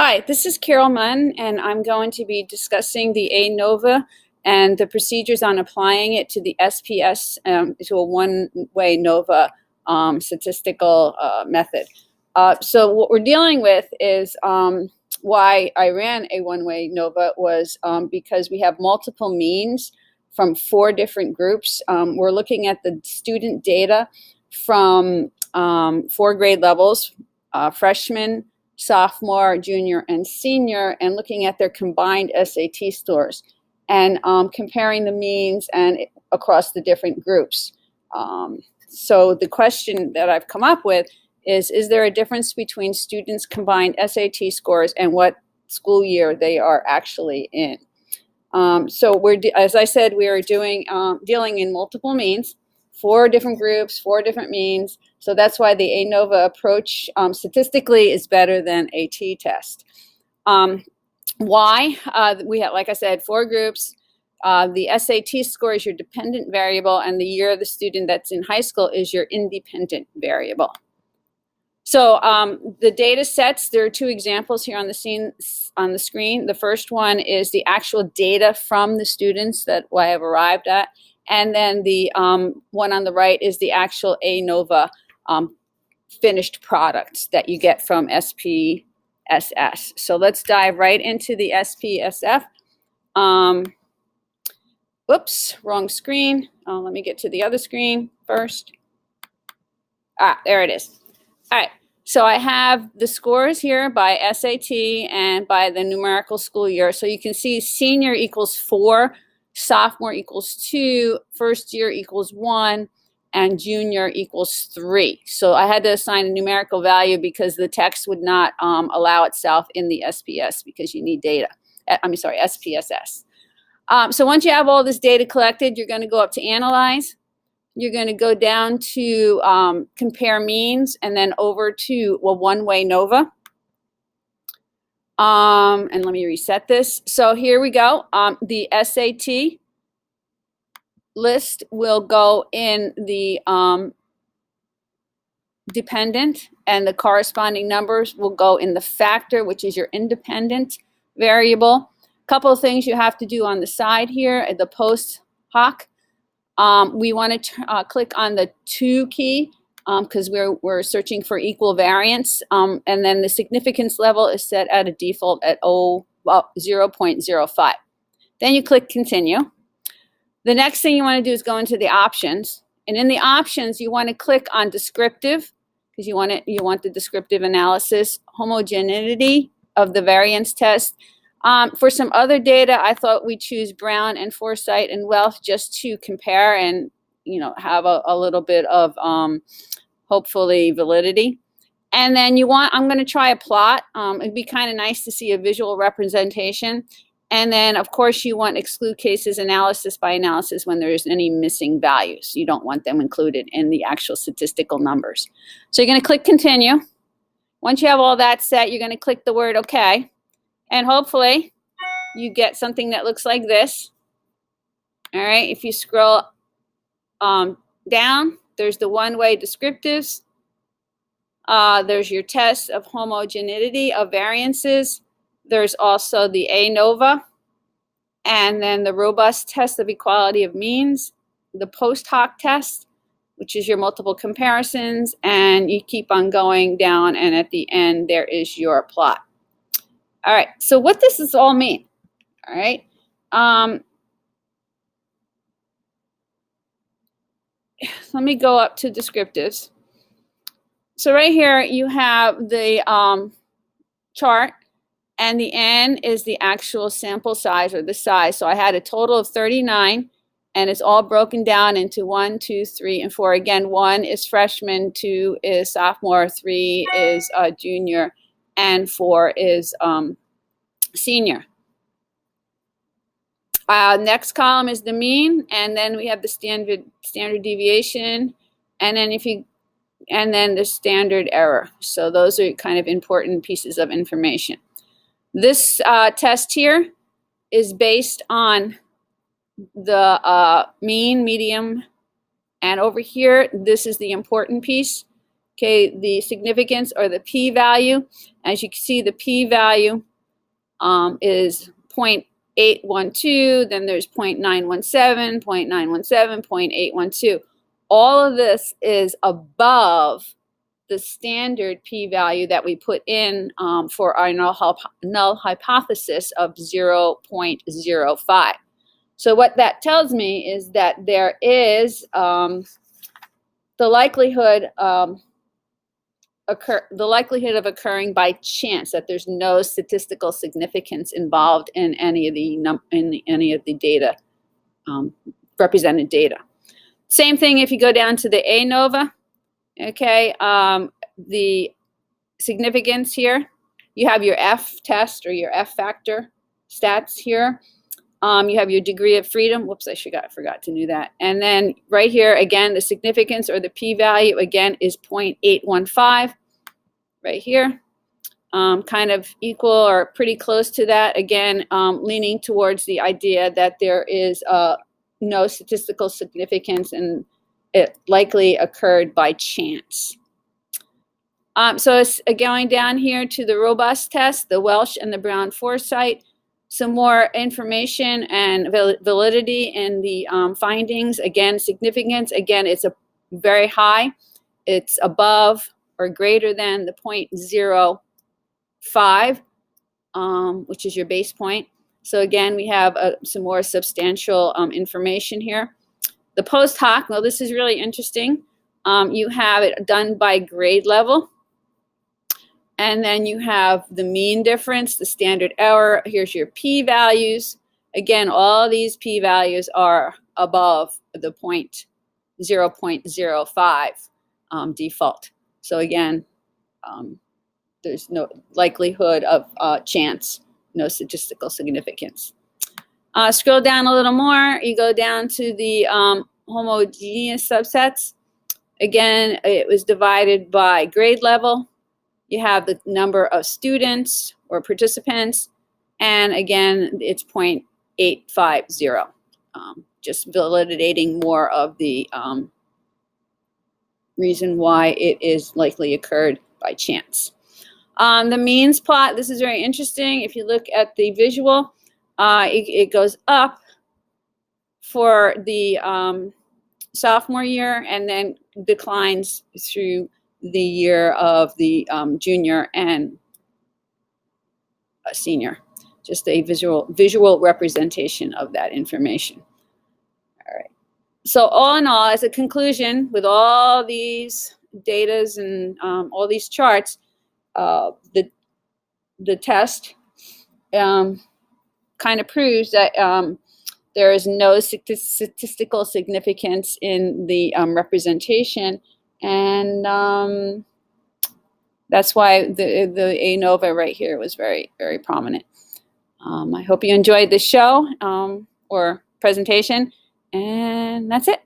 Hi, this is Carol Munn, and I'm going to be discussing the ANOVA and the procedures on applying it to the SPS, to a one-way NOVA statistical method. So what we're dealing with is why I ran a one-way NOVA was because we have multiple means from 4 different groups. We're looking at the student data from 4 grade levels, freshmen, sophomore, junior, and senior, and looking at their combined SAT scores and comparing the means and across the different groups. So the question that I've come up with is there a difference between students' combined SAT scores and what school year they are actually in? So as I said, we are dealing in multiple means, 4 different groups, 4 different means. So that's why the ANOVA approach statistically is better than a t-test. Why? We have, like I said, 4 groups. The SAT score is your dependent variable, and the year of the student that's in high school is your independent variable. So the data sets, there are 2 examples here on the screen. The first one is the actual data from the students that I have arrived at. And then the one on the right is the actual ANOVA finished product that you get from SPSS. So let's dive right into the SPSS. Whoops, wrong screen. Let me get to the other screen first. There it is. All right. So I have the scores here by SAT and by the numerical school year. So you can see senior equals 4, sophomore equals 2, first year equals 1, and junior equals 3. So I had to assign a numerical value because the text would not allow itself in the SPS because you need data. SPSS. So once you have all this data collected, you're going to go up to Analyze. You're going to go down to Compare Means, and then over to a one-way NOVA. And let me reset this. So here we go. The SAT list will go in the dependent, and the corresponding numbers will go in the factor, which is your independent variable. A couple of things you have to do on the side here at the post hoc. We want to click on the to key because we're searching for equal variance, and then the significance level is set at a default at 0.05. Then you click continue. The next thing you want to do is go into the options, and in the options you want to click on descriptive because you want the descriptive analysis, homogeneity of the variance test. For some other data, I thought we'd choose Brown and Foresight and Wealth just to compare and have a little bit of hopefully validity. And then I'm going to try a plot. It'd be kind of nice to see a visual representation. And then, of course, you want exclude cases analysis by analysis when there's any missing values. You don't want them included in the actual statistical numbers. So you're going to click continue. Once you have all that set, you're going to click the word OK. And hopefully you get something that looks like this. All right, if you scroll down, there's the one-way descriptives. There's your test of homogeneity of variances. There's also the ANOVA, and then the robust test of equality of means, the post hoc test, which is your multiple comparisons, and you keep on going down, and at the end there is your plot. All right, so what does this all mean? All right. Let me go up to descriptives. So right here you have the chart, and the N is the actual sample size or the size. So I had a total of 39, and it's all broken down into 1, 2, 3, and 4. Again, 1 is freshman, 2 is sophomore, 3 is junior, and 4 is senior. Next column is the mean, and then we have the standard deviation, and then the standard error. So those are kind of important pieces of information. This test here is based on the mean, medium, and over here, this is the important piece. Okay, the significance or the p-value. As you can see, the p-value is 0.812, then there's 0.917, 0.917, 0.812. All of this is above the standard p-value that we put in for our null hypothesis of 0.05. So what that tells me is that there is the likelihood of occurring by chance, that there's no statistical significance involved in any of the data, represented data. Same thing if you go down to the ANOVA. Okay, the significance here, you have your F test or your F factor stats here. You have your degree of freedom. Whoops, I forgot to do that. And then right here, again, the significance or the p-value, again, is 0.815 right here. Kind of equal or pretty close to that. Again, leaning towards the idea that there is no statistical significance and it likely occurred by chance. So it's going down here to the robust test, the Welsh and the Brown Foresight. Some more information and validity in the findings. Again, significance. Again, it's a very high. It's above or greater than the 0.05, which is your base point. So again, we have some more substantial information here. The post hoc, well, this is really interesting. You have it done by grade level. And then you have the mean difference, the standard error. Here's your p-values. Again, all these p-values are above the 0.05 default. So again, there's no likelihood of chance, no statistical significance. Scroll down a little more. You go down to the homogeneous subsets. Again, it was divided by grade level. You have the number of students or participants, and again, it's 0.850, just validating more of the reason why it is likely occurred by chance. The means plot, this is very interesting. If you look at the visual, it goes up for the sophomore year and then declines through the year of the junior and senior. Just a visual representation of that information. All right. So all in all, as a conclusion, with all these datas and all these charts, the test kind of proves that there is no statistical significance in the representation. And that's why the ANOVA right here was very, very prominent. I hope you enjoyed the show or presentation, and that's it.